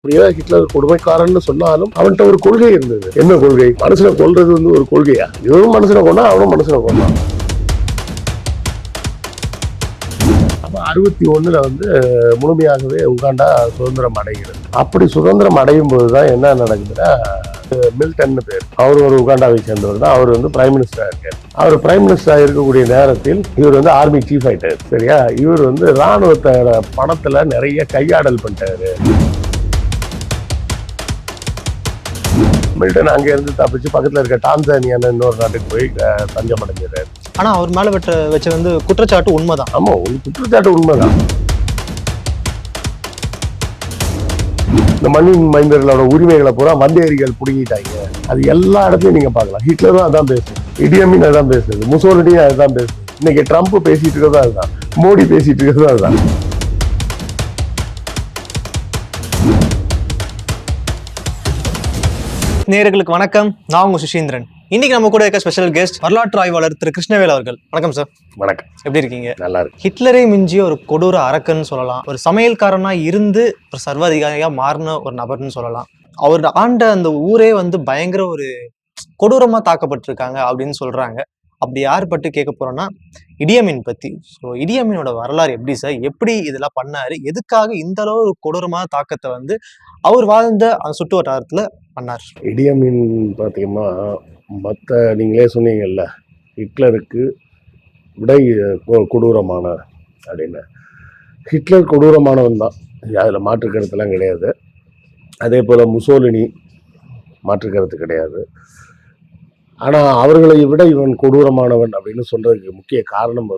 அப்படியே ஹிட்லர் கொடுமைக்காரன்னு சொன்னாலும் அவன்கிட்ட ஒரு கொள்கை இருந்தது. என்ன கொள்கை? மனுஷனை கொல்றது ஒரு கொள்கையா? இவரும் மனுஷனை கொண்டா அவனும் மனுஷனை கொண்டான். 61 முழுமையாகவே உகாண்டா சுதந்திரம் அடைகிறது. அப்படி சுதந்திரம் அடையும் போதுதான் என்ன நடக்குதுன்னா, மில்டன் பேர், அவர் ஒரு உகாண்டாவை சேர்ந்தவர் தான். அவர் பிரைம் மினிஸ்டரா இருக்காரு. அவர் பிரைம் மினிஸ்டரா இருக்கக்கூடிய நேரத்தில் இவர் ஆர்மி சீஃப் ஆயிட்டாரு. சரியா? இவர் ராணுவத்தை பணத்துல நிறைய கையாடல் பண்ணிட்டாரு. மில்டன் அங்க இருந்து தப்பிச்சு பக்கத்துல இருக்க டான்சானியான இன்னொரு நாட்டுக்கு போய் தஞ்சம் அடைஞ்சாரு. ஆனா அவர் மேல வச்ச குற்றச்சாட்டு உண்மைதான். ஆமா, ஒரு குற்றச்சாட்டு உண்மைதான். இந்த மண்ணின் மைந்தர்களோட உரிமைகளை பூரா வந்தேரிகள் புடுங்கிட்டாங்க. அது எல்லா இடத்துலயும் நீங்க பாக்கலாம். ஹிட்லரும் அதான் பேசுது, இடியமின் அதான் பேசுது, முசோலினியும் அதுதான் பேசுது. இன்னைக்கு ட்ரம்ப் பேசிட்டு இருக்கிறதா அதுதான், மோடி பேசிட்டு இருக்கிறதா அதுதான். நேயர்களுக்கு வணக்கம், நான் உங்க சுஷீந்திரன். இன்னைக்கு நம்ம கூட இருக்க ஸ்பெஷல் கெஸ்ட் வரலாற்று ஆய்வாளர் திரு கிருஷ்ணவேல் அவர்கள். வணக்கம் சார். வணக்கம். எப்படி இருக்கீங்க? நல்லா இருக்கு. ஹிட்லரை மிஞ்சிய ஒரு கொடூர அரக்கன்னு சொல்லலாம். ஒரு சமையல்காரனா இருந்து ஒரு சர்வாதிகாரியா மாறின ஒரு நபர்னு சொல்லலாம். அவர் ஆண்ட அந்த ஊரே பயங்கர ஒரு கொடூரமா தாக்கப்பட்டிருக்காங்க அப்படின்னு சொல்றாங்க. அப்படி யார் பற்றி கேட்க போறோம்னா, இடியமின் பத்தி. ஸோ இடியமினோட வரலாறு எப்படி சார், எப்படி இதெல்லாம் பண்ணாரு, எதுக்காக இந்த அளவு ஒரு கொடூரமான தாக்கத்தை அவர் வாழ்ந்த அந்த சுற்று வட்டாரத்துல பண்ணார்? இடியமின் பார்த்தீங்கன்னா, மற்ற நீங்களே சொன்னீங்கல்ல, ஹிட்லருக்கு விடை கொடூரமான அப்படின்னு. ஹிட்லர் கொடூரமானவன் தான், அதில் மாற்று கருத்துலாம் கிடையாது. அதே போல் முசோலினி மாற்று கருத்து கிடையாது. ஆனால் அவர்களை விட இவன் கொடூரமானவன் அப்படின்னு சொல்றதுக்கு முக்கிய காரணம்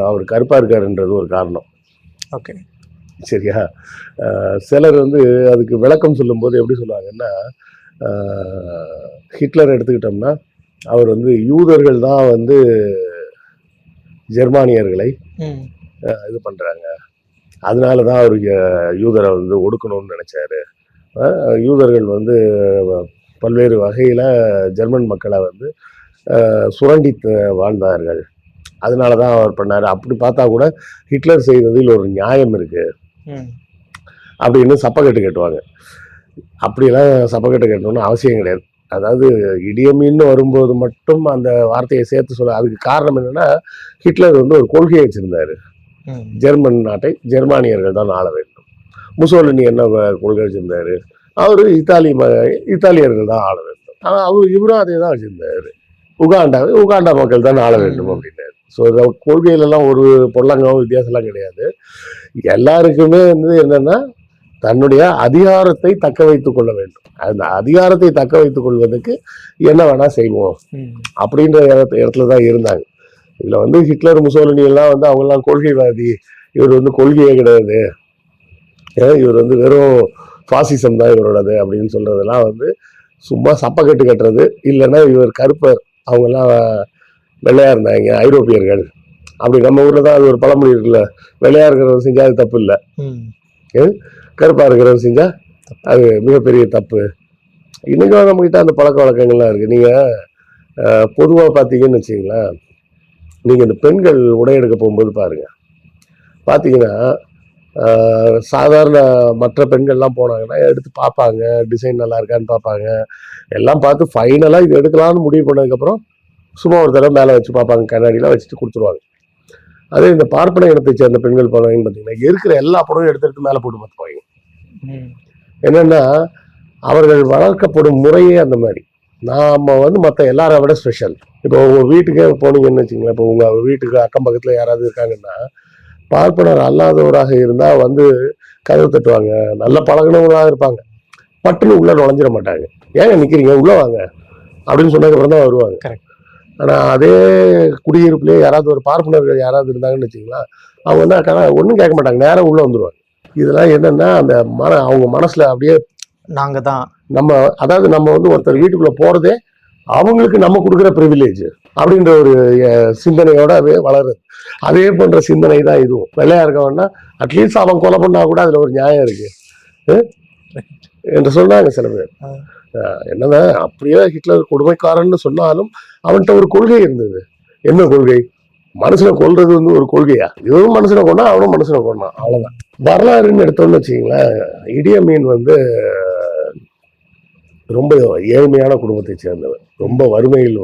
அவர் கருப்பாக இருக்காருன்றது ஒரு காரணம். ஓகே, சரியா? சிலர் அதுக்கு விளக்கம் சொல்லும்போது எப்படி சொல்லுவாங்கன்னா, ஹிட்லர் எடுத்துக்கிட்டோம்னா அவர் யூதர்கள் தான் ஜெர்மானியர்களை இது பண்ணுறாங்க, அதனால தான் அவர் யூதரை ஒடுக்கணும்னு நினச்சாரு. யூதர்கள் பல்வேறு வகையில் ஜெர்மன் மக்களை சுரண்டி வாழ்ந்தார்கள், அதனால தான் அவர் பண்ணார். அப்படி பார்த்தா கூட ஹிட்லர் செய்ததில் ஒரு நியாயம் இருக்கு அப்படின்னு சப்பக்கட்டு கட்டுவாங்க. அப்படியெல்லாம் சப்பக்கட்டு கட்டணும்னு அவசியம் கிடையாது. அதாவது இடியமின்னு வரும்போது மட்டும் அந்த வார்த்தையை சேர்த்து சொல்ல, அதுக்கு காரணம் என்னன்னா, ஹிட்லர் ஒரு கொள்கையை வச்சிருந்தாரு. ஜெர்மன் நாட்டை ஜெர்மானியர்கள் தான் ஆள வேண்டும். முசோலினி என்ன கொள்கை வச்சிருந்தாரு? அவரு இத்தாலியர்கள் தான் ஆள வேண்டும். ஆனால் இவரும் அதே தான் வச்சிருந்தாரு. உகாண்டா மக்கள் தான் ஆள வேண்டும் அப்படின்னாரு. ஸோ இந்த கொள்கையிலெல்லாம் ஒரு பொருளாங்கவும் வித்தியாசம்லாம் கிடையாது. எல்லாருக்குமே என்னன்னா, தன்னுடைய அதிகாரத்தை தக்க வைத்துக் கொள்ள வேண்டும். அந்த அதிகாரத்தை தக்க வைத்துக் கொள்வதற்கு என்ன வேணா செய்வோம் அப்படின்ற இடத்துல தான் இருந்தாங்க. இதுல ஹிட்லர் முசோலினி எல்லாம் அவங்கெல்லாம் கொள்கைவாதி, இவர் கொள்கையே கிடையாது, இவர் வெறும் பாசிசம் தான் இவரோடது அப்படின்னு சொல்றதெல்லாம் சும்மா சப்பக்கட்டு கட்டுறது. இல்லைன்னா இவர் கருப்பர், அவங்கெல்லாம் வெள்ளையா இருந்தாங்க, ஐரோப்பியர்கள். அப்படி நம்ம ஊர்ல தான் அது ஒரு பழமொழி இருக்குல்ல, வெள்ளையா இருக்கிறவர் செஞ்சா அது தப்பு இல்லை, கருப்பா இருக்கிறவர் செஞ்சா அது மிகப்பெரிய தப்பு. இன்னைக்கும் நம்ம கிட்ட அந்த பழக்க வழக்கங்கள்லாம் இருக்கு. நீங்க பொதுவா பார்த்தீங்கன்னு வச்சுங்களேன், நீங்க இந்த பெண்கள் உடை எடுக்க போகும்போது பார்த்தீங்கன்னா சாதாரண மற்ற பெண்கள்லாம் போனாங்கன்னா எடுத்து பார்ப்பாங்க, டிசைன் நல்லா இருக்கான்னு பார்ப்பாங்க, எல்லாம் பார்த்து ஃபைனலாக இது எடுக்கலாம்னு முடிவு பண்ணதுக்கப்புறம் சும்மா ஒரு தடவை மேலே வச்சு பார்ப்பாங்க, கண்ணாடிலாம் வச்சுட்டு கொடுத்துருவாங்க. அதே இந்த பார்ப்பன இனத்தை சேர்ந்த பெண்கள் போனாங்கன்னு பார்த்தீங்கன்னா, இருக்கிற எல்லா படமும் எடுத்துட்டு மேலே போட்டு பார்த்துப்பாங்க. என்னன்னா, அவர்கள் வளர்க்கப்படும் முறையே அந்த மாதிரி. நாம மற்ற எல்லாரை விட ஸ்பெஷல். இப்போ உங்கள் வீட்டுக்கே போனீங்கன்னு வச்சுங்களேன், இப்போ உங்கள் வீட்டுக்கு அக்கம் பக்கத்தில் யாராவது இருக்காங்கன்னா, பார்ப்பனர் அல்லாதவராக இருந்தால் கதவு தட்டுவாங்க, நல்ல பழகினவங்களாக இருப்பாங்க, பட்டுன்னு உள்ள நுழைஞ்சிட மாட்டாங்க. ஏங்க நிற்கிறீங்க, உள்ள வாங்க அப்படின்னு சொன்னதுக்கப்புறம் தான் வருவாங்க. ஆனால் அதே குடியிருப்புலேயே யாராவது ஒரு பார்ப்பனர்கள் யாராவது இருந்தாங்கன்னு வச்சுங்களா, அவங்க ஒன்றும் கேட்க மாட்டாங்க, நேரம் உள்ள வந்துடுவாங்க. இதெல்லாம் என்னன்னா, அந்த அவங்க மனசுல அப்படியே நாங்க தான் அதாவது நம்ம ஒருத்தர் வீட்டுக்குள்ள போறதே அவங்களுக்கு நம்ம கொடுக்குற ப்ரிவிலேஜ் அப்படின்ற ஒரு சிந்தனையோட வளருது. அதே போன்ற சிந்தனை தான் இதுவும். வெள்ளையா இருக்கவன்னா அட்லீஸ்ட் அவன் கொலை பண்ணா கூட அதுல ஒரு நியாயம் இருக்கு என்று சொன்னாங்க சில பேர். என்னதான் அப்படியே ஹிட்லர் கொடுமைக்காரன்னு சொன்னாலும் அவன்கிட்ட ஒரு கொள்கை இருந்தது. என்ன கொள்கை? மனுஷனை கொல்றது ஒரு கொள்கையா? இவரும் மனுஷனை கொண்டா அவனும் மனுஷனை கொண்டான், அவ்வளவுதான். வரலாறுன்னு எடுத்தோம்னு வச்சுங்களேன், இடி அமீன் வந்து ரொம்ப ஏழ்மையான குடும்பத்தை சேர்ந்தவர், ரொம்ப வறுமையில்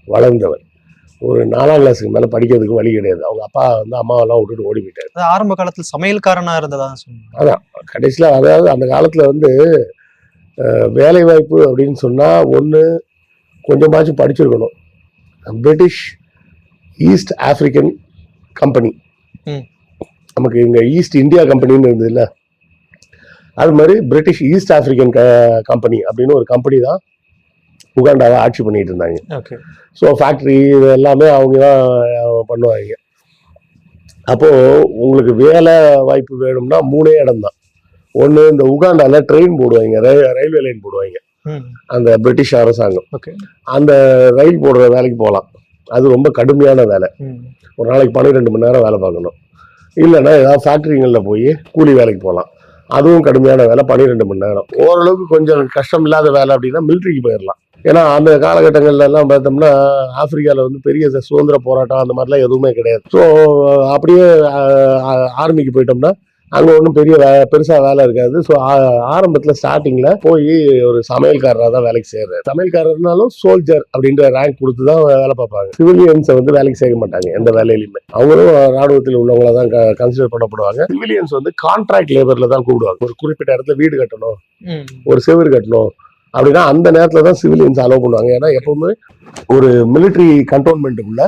வளர்ந்தவர். ஒரு 4ஆம் கிளாஸுக்கு மேல படிக்கிறதுக்கு வழி கிடையாது. அவங்க அப்பா வந்து அம்மாவெல்லாம் விட்டுட்டு ஓடி போயிட்டாரு. அது ஆரம்ப காலத்துல சமையல்காரனா இருந்ததா சொன்னாங்க. அதான் கடைசியில அதாவது அந்த காலத்துல வந்து வேலை வாய்ப்பு அப்படின்னு சொன்னா ஒண்ணு கொஞ்சமாச்சும் படிச்சிருக்கணும். பிரிட்டிஷ் ஈஸ்ட் ஆப்பிரிக்கன் கம்பெனி, ம். நமக்கு இங்க ஈஸ்ட் இந்தியா கம்பெனின்னு இருந்தது இல்ல, அது மாதிரி பிரிட்டிஷ் ஈஸ்ட் ஆப்பிரிக்கன் கம்பெனி அப்படின்னு ஒரு கம்பெனி தான் உகாண்டாவை ஆட்சி பண்ணிட்டு இருந்தாங்க. ஓகே. ஸோ ஃபேக்ட்ரி இது எல்லாமே அவங்க தான் பண்ணுவாங்க. அப்போ உங்களுக்கு வேலை வாய்ப்பு வேணும்னா 3 இடம் தான். ஒன்று இந்த உகாண்டால ட்ரெயின் போடுவாங்க, ரயில்வே லைன் போடுவாங்க ம். அந்த பிரிட்டிஷ் அரசாங்கம். ஓகே. அந்த ரயில் போடுற வேலைக்கு போகலாம். அது ரொம்ப கடுமையான வேலை. ம். ஒரு நாளைக்கு 12 மணி நேரம் வேலை பார்க்கணும். இல்லைன்னா ஏதாவது ஃபேக்ட்ரிங்களில் போய் கூலி வேலைக்கு போகலாம். அதுவும் கடுமையான வேலை, 12 மணி நேரம். ஓரளவுக்கு கொஞ்சம் கஷ்டம் இல்லாத வேலை அப்படின்னா மிலிட்ரிக்கு போயிடலாம். ஏன்னா அந்த காலகட்டங்கள்ல எல்லாம் பார்த்தோம்னா ஆப்பிரிக்காவில் வந்து பெரிய சுதந்திர போராட்டம் அந்த மாதிரிலாம் எதுவுமே கிடையாது. ஸோ அப்படியே ஆர்மிக்கு போயிட்டோம்னா அங்கே ஒன்றும் பெருசாக வேலை இருக்காது. ஸோ ஆரம்பத்தில் ஸ்டார்டிங்கில் போய் ஒரு சமையல்காரராக தான் வேலைக்கு சேர்றாரு. சமையல்காரர்னாலும் சோல்ஜர் அப்படின்ற ரேங்க் கொடுத்து தான் வேலை பார்ப்பாங்க. சிவிலியன்ஸை வந்து வேலைக்கு சேர்க்க மாட்டாங்க எந்த வேலையிலுமே. அவங்களும் ராணுவத்தில் உள்ளவங்கள தான் கன்சிடர் பண்ணப்படுவாங்க. சிவிலியன்ஸ் வந்து கான்ட்ராக்ட் லேபரில் தான் கூப்பிடுவாங்க. ஒரு குறிப்பிட்ட இடத்துல வீடு கட்டணும், ஒரு செவுரு கட்டணும் அப்படின்னா அந்த நேரத்தில் தான் சிவிலியன்ஸ் அலோவ் பண்ணுவாங்க. ஏன்னா எப்பவுமே ஒரு மிலிட்ரி கண்டோன்மெண்ட்டுக்குள்ள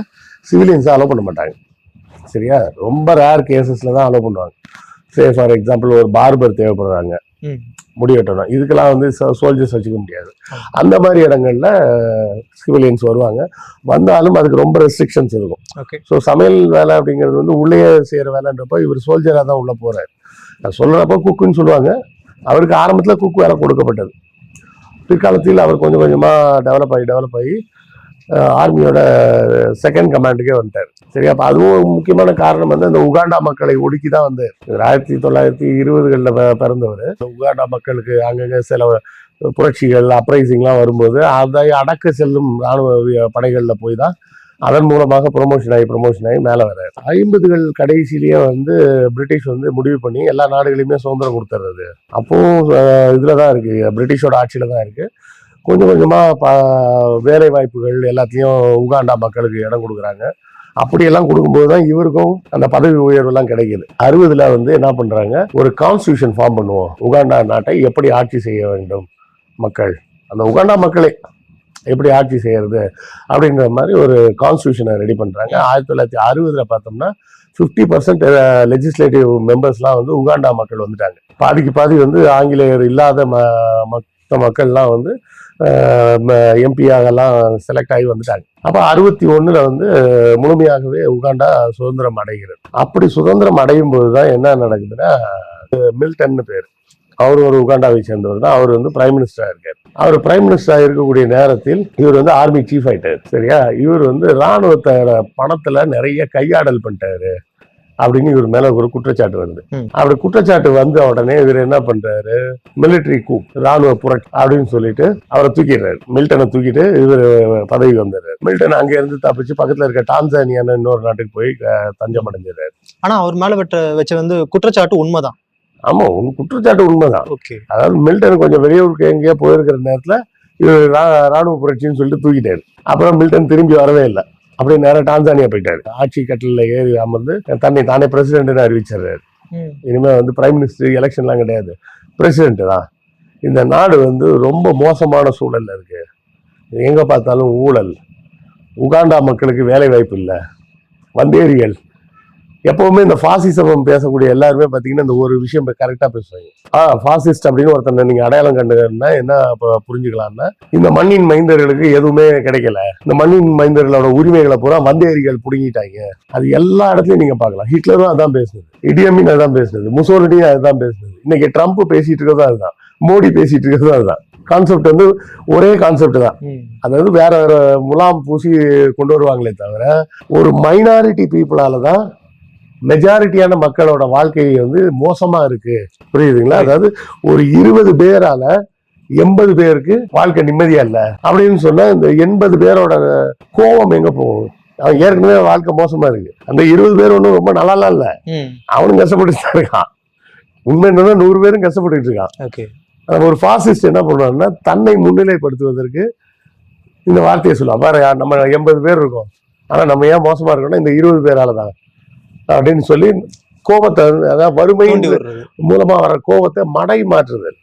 சிவிலியன்ஸை அலோவ் பண்ண மாட்டாங்க. சரியா, ரொம்ப ரேர் கேசஸ்ல தான் அலோவ் பண்ணுவாங்க. சே ஃபார் எக்ஸாம்பிள் ஒரு பார்பர் தேவைப்படுறாங்க, முடி வெட்டணும், இதுக்கெல்லாம் வந்து சோல்ஜர்ஸ் வச்சுக்க முடியாது. அந்த மாதிரி இடங்கள்ல சிவிலியன்ஸ் வருவாங்க. வந்தாலும் அதுக்கு ரொம்ப ரெஸ்ட்ரிக்ஷன்ஸ் இருக்கும். ஸோ சமையல் வேலை அப்படிங்கிறது வந்து உள்ளே செய்யற வேலைன்றப்போ இவர் சோல்ஜராக தான் உள்ள போறாரு. சொல்றப்போ குக்குன்னு சொல்லுவாங்க. அவருக்கு ஆரம்பத்தில் குக் வேலை கொடுக்கப்பட்டது. பிற்காலத்தில் அவர் கொஞ்சம் கொஞ்சமாக டெவலப் ஆகி ஆர்மியோட செகண்ட் கமாண்டுக்கே வந்துட்டார். சரி, அப்போ அதுவும் முக்கியமான காரணம் வந்து அந்த உகாண்டா மக்களை ஒடுக்கி தான் வந்து 1920களில் பிறந்தவர். உகாண்டா மக்களுக்கு அங்கங்கே சில புரட்சிகள் அப்ரைசிங்லாம் வரும்போது அதை அடக்க செல்லும் இராணுவ படைகளில் போய் தான் அதன் மூலமாக ப்ரொமோஷன் ஆகி மேலே வர்றாரு. 50கள் கடைசியிலேயே வந்து பிரிட்டிஷ் வந்து முடிவு பண்ணி எல்லா நாடுகளையுமே சுதந்திரம் கொடுத்துறது. அப்போவும் இதில் தான் இருக்குது, பிரிட்டிஷோட ஆட்சியில் தான் இருக்குது. கொஞ்சம் கொஞ்சமாக வேலை வாய்ப்புகள் எல்லாத்தையும் உகாண்டா மக்களுக்கு இடம் கொடுக்குறாங்க. அப்படியெல்லாம் கொடுக்கும்போது தான் இவருக்கும் அந்த பதவி உயர்வுலாம் கிடைக்குது. 60ல் வந்து என்ன பண்ணுறாங்க, ஒரு கான்ஸ்டியூஷன் ஃபார்ம் பண்ணுவோம், உகாண்டா நாட்டை எப்படி ஆட்சி செய்ய வேண்டும் மக்கள், அந்த உகாண்டா மக்களே எப்படி ஆட்சி செய்யறது அப்படின்ற மாதிரி ஒரு கான்ஸ்டியூஷனை ரெடி பண்ணுறாங்க. 1960ல் பார்த்தோம்னா 50% லெஜிஸ்லேட்டிவ் மெம்பர்ஸ்லாம் வந்து உகாண்டா மக்கள் வந்துட்டாங்க. பாதிக்கு பாதி வந்து ஆங்கிலேயர் இல்லாத மற்ற மக்கள்லாம் வந்து எம்பியாகலாம் செலக்ட் ஆகி வந்துட்டாங்க. அப்போ 61ல் வந்து முழுமையாகவே உகாண்டா சுதந்திரம் அடைகிறது. அப்படி சுதந்திரம் அடையும் போது தான் என்ன நடக்குதுன்னா, மில்டன் பேர், அவர் ஒரு உகாண்டாவை சேர்ந்தவர் தான். அவர் வந்து பிரைம் மினிஸ்டராக இருக்கார். அவர் பிரைம் மினிஸ்டராக இருக்கக்கூடிய நேரத்தில் இவர் வந்து ஆர்மி சீஃப் ஆயிட்டார். சரியா, இவர் வந்து இராணுவத்தோட பணத்துல நிறைய கையாடல் பண்ணிட்டாரு அப்படின்னு இவர் மேல ஒரு குற்றச்சாட்டு வருது. அப்படி குற்றச்சாட்டு வந்த உடனே இவர் என்ன பண்றாரு, மிலிட்டரி கூ, ராணுவ புரட்சி அப்படின்னு சொல்லிட்டு அவரை தூக்கிடுறாரு. மில்டனை தூக்கிட்டு இவர் பதவி வந்துடுறாரு. மில்டன் அங்க இருந்து தப்பிச்சு பக்கத்துல இருக்க டான்சானியான இன்னொரு நாட்டுக்கு போய் தஞ்சம் அடைஞ்சிடறாரு. ஆனா அவர் மேல வச்ச வந்து குற்றச்சாட்டு உண்மைதான். ஆமா, குற்றச்சாட்டு உண்மைதான். அதாவது மில்டன் கொஞ்சம் வெளியூருக்கு எங்கேயோ போயிருக்கிற நேரத்துல இவர் ராணுவ புரட்சின்னு சொல்லிட்டு தூக்கிட்டாரு. அப்புறம் மில்டன் திரும்பி வரவே இல்லை. அப்படியே நேரம் டான்சானியா போயிட்டாரு. ஆட்சி கட்டில ஏறி அமர்ந்து தானே பிரசிடென்ட்னு அறிவிச்சிடுறாரு. இனிமே வந்து பிரைம் மினிஸ்டர் எலெக்ஷன்லாம் கிடையாது, பிரசிடென்ட் தான். இந்த நாடு வந்து ரொம்ப மோசமான சூழல்ல இருக்கு. எங்க பார்த்தாலும் ஊழல், உகாண்டா மக்களுக்கு வேலை வாய்ப்பு இல்லை, வந்தேரிகள். எப்பவுமே இந்த பாசிசம் பேசக்கூடிய எல்லாருமே பாத்தீங்கன்னா இந்த ஒரு விஷயம் கரெக்டா பேசுவாங்க. பாசிஸ்ட் அப்படின்னு ஒருத்தனை நீங்க அடையாளம் கண்டுன்னா என்ன புரிஞ்சுக்கலாம்னா, இந்த மண்ணின் மைந்தர்களுக்கு எதுவுமே கிடைக்கல, இந்த மண்ணின் மைந்தர்களோட உரிமைகளை பூரா வந்தேரிகள் புடுங்கிட்டாங்க. அது எல்லா இடத்துலயும் நீங்க பாக்கலாம். ஹிட்லரும் அதான் பேசுனது, இடி அமீன் அதான் பேசுனது, முசோலினியும் அதுதான் பேசுனது, இன்னைக்கு ட்ரம்ப் பேசிட்டு இருக்கிறதும் அதுதான், மோடி பேசிட்டு இருக்கிறதும் அதுதான். கான்செப்ட் வந்து ஒரே கான்செப்ட் தான். அதாவது வேற வேற முலாம் பூசி கொண்டு வருவாங்களே தவிர ஒரு மைனாரிட்டி பீப்புளால தான் மெஜாரிட்டியான மக்களோட வாழ்க்கை வந்து மோசமா இருக்கு. புரியுதுங்களா? அதாவது ஒரு 20 பேரால 80 பேருக்கு வாழ்க்கை நிம்மதியா இல்ல அப்படின்னு சொன்னா இந்த 80 பேரோட கோபம் எங்க போகும்? அவன் ஏற்கனவே வாழ்க்கை மோசமா இருக்கு. அந்த 20 பேர் ஒன்றும் ரொம்ப நல்லாலாம் இல்ல, அவனும் கஷ்டப்பட்டு தான் இருக்கான். உண்மை என்னன்னா 100 பேரும் கஷ்டப்பட்டுட்டு இருக்கான். ஓகே. ஆனா ஒரு ஃபாசிஸ்ட் என்ன பண்ணுவான்னா தன்னை முன்னிலைப்படுத்துவதற்கு இந்த வார்த்தையை சொல்லுவான். பாரு நம்ம 80 பேர் இருக்கோம், ஆனா நம்ம ஏன் மோசமா இருக்கோம்னா இந்த 20 பேரால தான் அப்படின்னு சொல்லி கோபத்தை, அதாவது வறுமை தூண்டி விடுறது. மூலமா வர கோபத்தை மடை மாற்றுதல்.